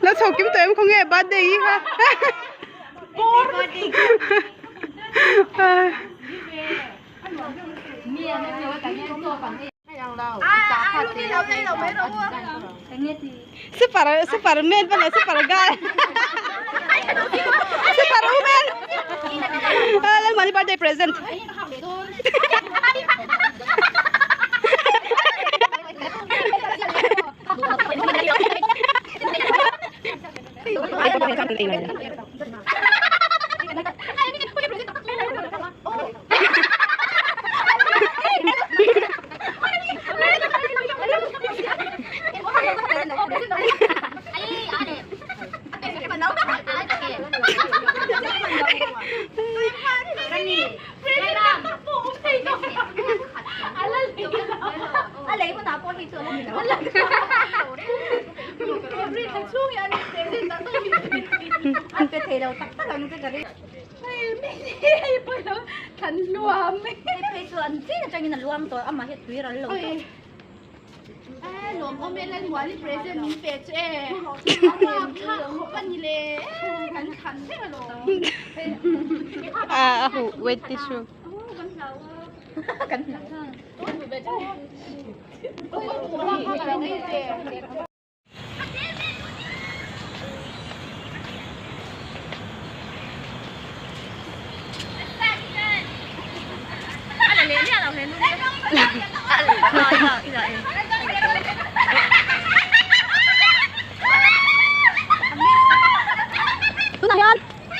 Nó sầu kiếm tụi em không nghe birthday ha. Superman pala, super guy. Superwoman. Alam mo, birthday present. Ako, wait tissue.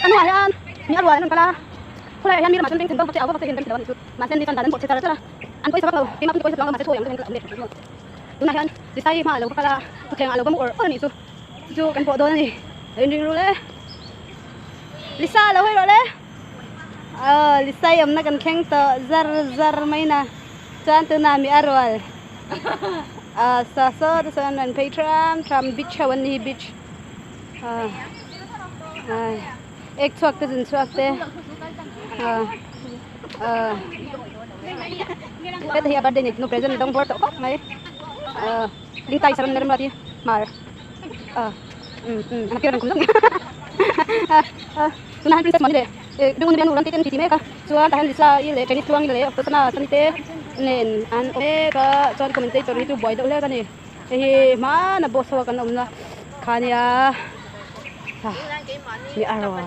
Ano yan? Ni arwah nan pala. Kulay yan mira masun ting bang pati awa pati hin dawan sud. Masen di kan dalan poti tara. An koy sa paglaw. Kima koy sa paglaw masay soyang kan amlet. Tuna yan. Di sai ma alaw pala. Kuteng alaw mo or ni su. Su kan po do ni. Ayun ding rule. Lisa alaw hay role. Lisa yam na kan kheng to zar mai na. Chan tu na mi arwal. Sa so to san nan Patram tram beach hawan ni beach. एक छुआते दिन छुआते cái thì bạn đây này nó present đông board tốt này linh tay sẵn nè mà đi mà anh kêu rằng cũng giống tôi nói princess mà đi để đừng nên ulang titin titin mereka soal tahan bisa ile Chinese tuang ile waktu sana sanite nen an mereka soal commentator itu boy dah oleh kan ni mana bos kan umna kan ya ni arwah